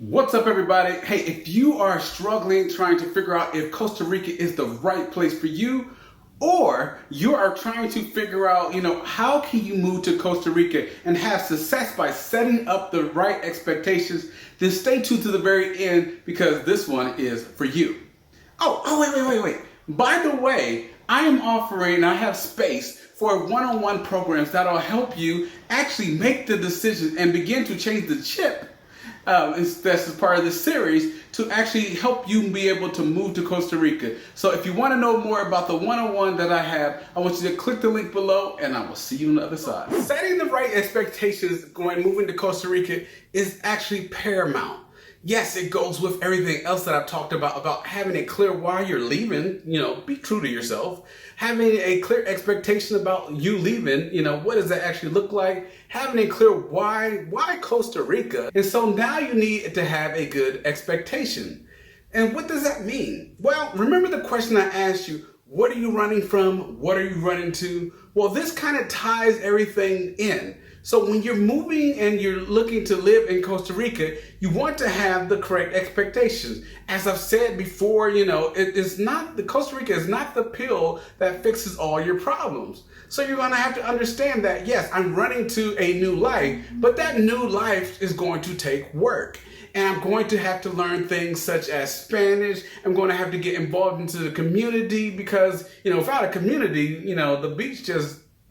What's up, everybody? Hey, if you are struggling trying to figure out if Costa Rica is the right place for you, or you are trying to figure out, how can you move to Costa Rica and have success by setting up the right expectations, then stay tuned to the very end because this one is for you. Wait. By the way, I am offering, I have space for one-on-one programs that'll help you actually make the decision and begin to change the chip. That's as part of this series to actually help you be able to move to Costa Rica. So if you want to know more about the one-on-one that I have, I want you to click the link below and I will see you on the other side. Setting the right expectations moving to Costa Rica is actually paramount. Yes, it goes with everything else that I've talked about having it clear why you're leaving, be true to yourself, having a clear expectation about you leaving, what does that actually look like, having it clear why Costa Rica. And so now you need to have a good expectation. And what does that mean? Well, remember the question I asked you, what are you running from? What are you running to? Well, this kind of ties everything in. So when you're moving and you're looking to live in Costa Rica, you want to have the correct expectations. As I've said before, Costa Rica is not the pill that fixes all your problems. So you're going to have to understand that, yes, I'm running to a new life, but that new life is going to take work. And I'm going to have to learn things such as Spanish. I'm going to have to get involved into the community because, without a community, the beach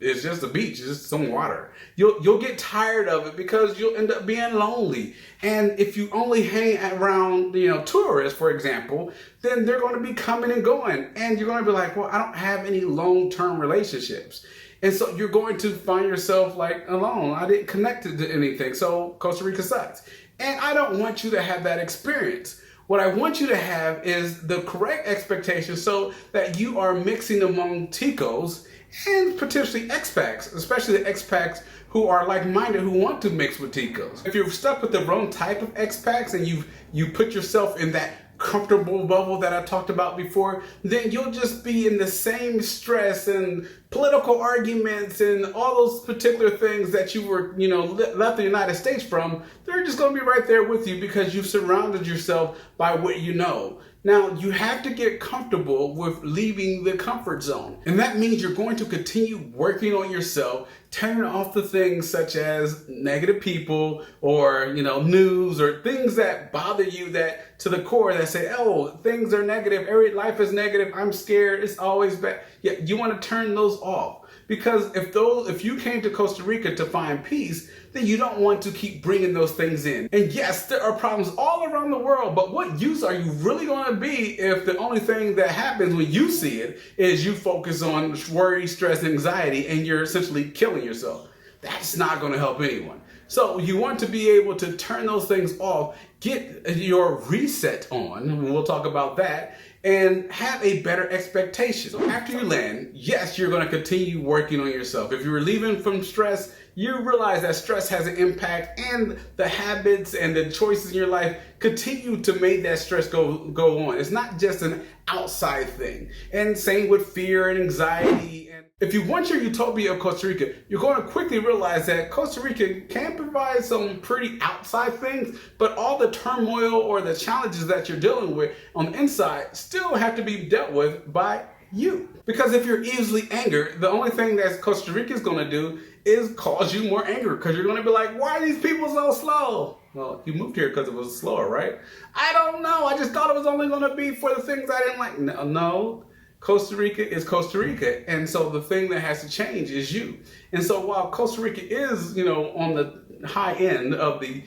it's just a beach, it's just some water. You'll get tired of it because you'll end up being lonely. And if you only hang around, tourists, for example, then they're going to be coming and going. And you're going to be like, well, I don't have any long-term relationships. And so you're going to find yourself like alone. I didn't connect to anything. So Costa Rica sucks. And I don't want you to have that experience. What I want you to have is the correct expectations so that you are mixing among Ticos and potentially expats, especially the expats who are like-minded, who want to mix with Ticos. If you're stuck with the wrong type of expats and you put yourself in that comfortable bubble that I talked about before, then you'll just be in the same stress and political arguments and all those particular things that you were, left the United States from. They're just going to be right there with you because you've surrounded yourself by what you know. Now, you have to get comfortable with leaving the comfort zone. And that means you're going to continue working on yourself, turning off the things such as negative people or, news or things that bother you that to the core that say, oh, things are negative. Every life is negative. I'm scared. It's always bad. Yeah, you want to turn those off. Because if you came to Costa Rica to find peace, then you don't want to keep bringing those things in. And yes, there are problems all around the world, but what use are you really going to be if the only thing that happens when you see it is you focus on worry, stress, anxiety, and you're essentially killing yourself? That's not going to help anyone. So you want to be able to turn those things off, get your reset on, and we'll talk about that, and have a better expectation. So after you land, yes, you're going to continue working on yourself. If you're leaving from stress, you realize that stress has an impact, and the habits and the choices in your life continue to make that stress go on. It's not just an outside thing. And same with fear and anxiety. And if you want your utopia of Costa Rica, you're going to quickly realize that Costa Rica can provide some pretty outside things, but all the turmoil or the challenges that you're dealing with on the inside still have to be dealt with by you. Because if you're easily angered, the only thing that Costa Rica is going to do is cause you more anger because you're going to be like, why are these people so slow? Well, you moved here because it was slower, right? I don't know. I just thought it was only going to be for the things I didn't like. No. Costa Rica is Costa Rica. And so the thing that has to change is you. And so while Costa Rica is, on the high end of the,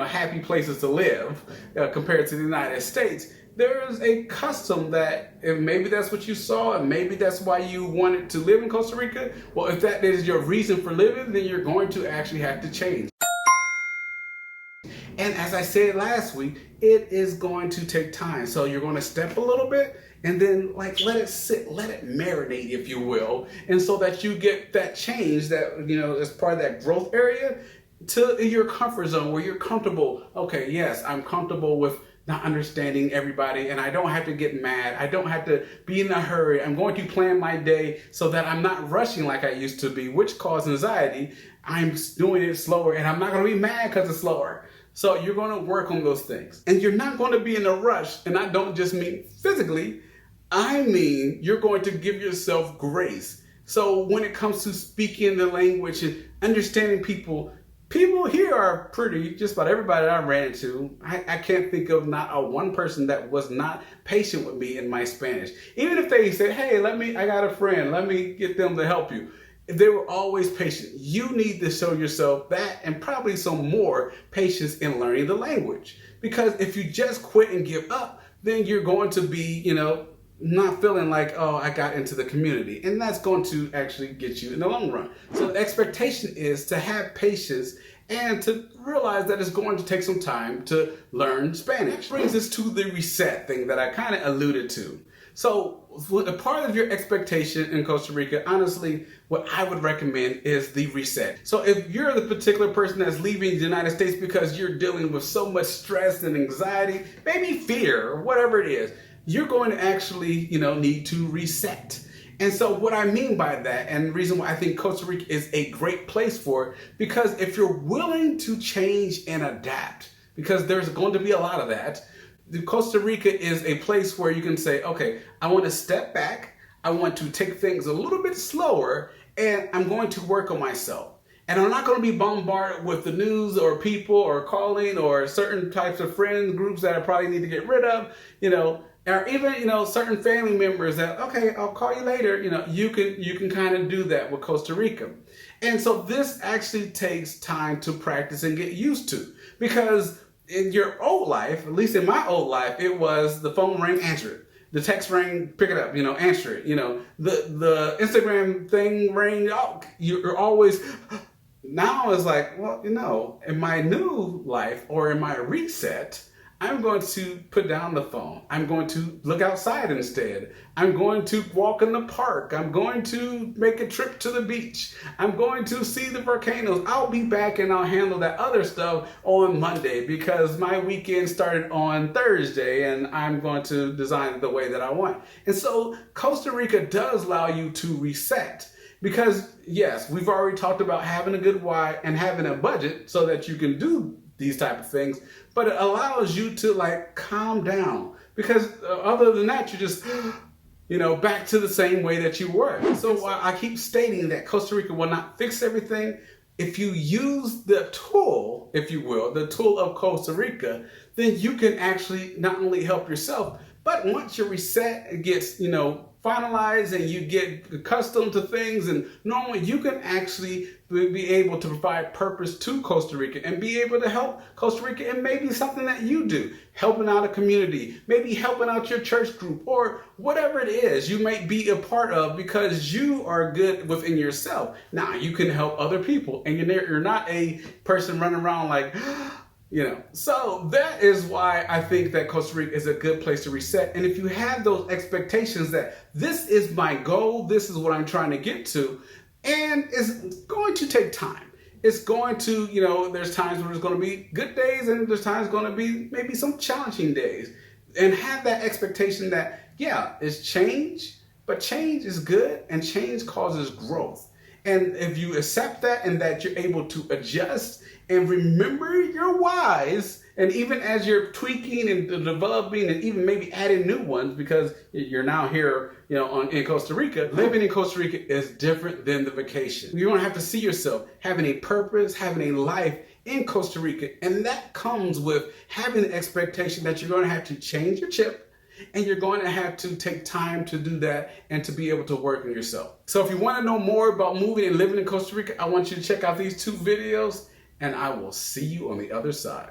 happy places to live compared to the United States, there is a custom that, and maybe that's what you saw, and maybe that's why you wanted to live in Costa Rica. Well, if that is your reason for living, then you're going to actually have to change. And as I said last week, it is going to take time. So you're going to step a little bit and then let it sit, let it marinate, if you will. And so that you get that change that, as part of that growth area to your comfort zone where you're comfortable. Okay, yes, I'm comfortable with not understanding everybody, and I don't have to get mad. I don't have to be in a hurry. I'm going to plan my day so that I'm not rushing like I used to be, which caused anxiety. I'm doing it slower, and I'm not going to be mad because it's slower. So you're going to work on those things. And you're not going to be in a rush. And I don't just mean physically. I mean, you're going to give yourself grace. So when it comes to speaking the language and understanding people here are pretty, just about everybody that I ran into. I can't think of not a one person that was not patient with me in my Spanish. Even if they said, hey, I got a friend, let me get them to help you. They were always patient. You need to show yourself that and probably some more patience in learning the language. Because if you just quit and give up, then you're going to be, not feeling like, oh, I got into the community. And that's going to actually get you in the long run. So the expectation is to have patience and to realize that it's going to take some time to learn Spanish. That brings us to the reset thing that I kind of alluded to. So a part of your expectation in Costa Rica, honestly, what I would recommend is the reset. So if you're the particular person that's leaving the United States because you're dealing with so much stress and anxiety, maybe fear or whatever it is, you're going to actually, need to reset. And so what I mean by that, and the reason why I think Costa Rica is a great place for it, because if you're willing to change and adapt, because there's going to be a lot of that, Costa Rica is a place where you can say, okay, I want to step back, I want to take things a little bit slower, and I'm going to work on myself. And I'm not going to be bombarded with the news or people or calling or certain types of friend groups that I probably need to get rid of, or even, certain family members that, okay, I'll call you later. You can kind of do that with Costa Rica. And so this actually takes time to practice and get used to, because in your old life, at least in my old life, it was the phone rang, answer it. The text rang, pick it up, answer it. The Instagram thing rang, oh, you're always... Now it's like, well, in my new life or in my reset, I'm going to put down the phone. I'm going to look outside instead. I'm going to walk in the park. I'm going to make a trip to the beach. I'm going to see the volcanoes. I'll be back and I'll handle that other stuff on Monday, because my weekend started on Thursday and I'm going to design it the way that I want. And so Costa Rica does allow you to reset. Because yes, we've already talked about having a good why and having a budget so that you can do these type of things, but it allows you to calm down, because other than that, you're just, back to the same way that you were. So I keep stating that Costa Rica will not fix everything. If you use the tool, if you will, the tool of Costa Rica, then you can actually not only help yourself, but once your reset gets, finalized and you get accustomed to things, and normally you can actually be able to provide purpose to Costa Rica and be able to help Costa Rica in maybe something that you do, helping out a community, maybe helping out your church group, or whatever it is you might be a part of, because you are good within yourself. Now you can help other people, and you're not a person running around like, so that is why I think that Costa Rica is a good place to reset. And if you have those expectations that this is my goal, this is what I'm trying to get to, and it's going to take time. It's going to, there's times where there's going to be good days and there's times going to be maybe some challenging days. And have that expectation that, yeah, it's change, but change is good and change causes growth. And if you accept that and that you're able to adjust and remember your whys, and even as you're tweaking and developing and even maybe adding new ones, because you're now here, in Costa Rica, living in Costa Rica is different than the vacation. You're going to have to see yourself having a purpose, having a life in Costa Rica. And that comes with having the expectation that you're going to have to change your chip, and you're going to have to take time to do that and to be able to work on yourself. So if you want to know more about moving and living in Costa Rica, I want you to check out these 2 videos, and I will see you on the other side.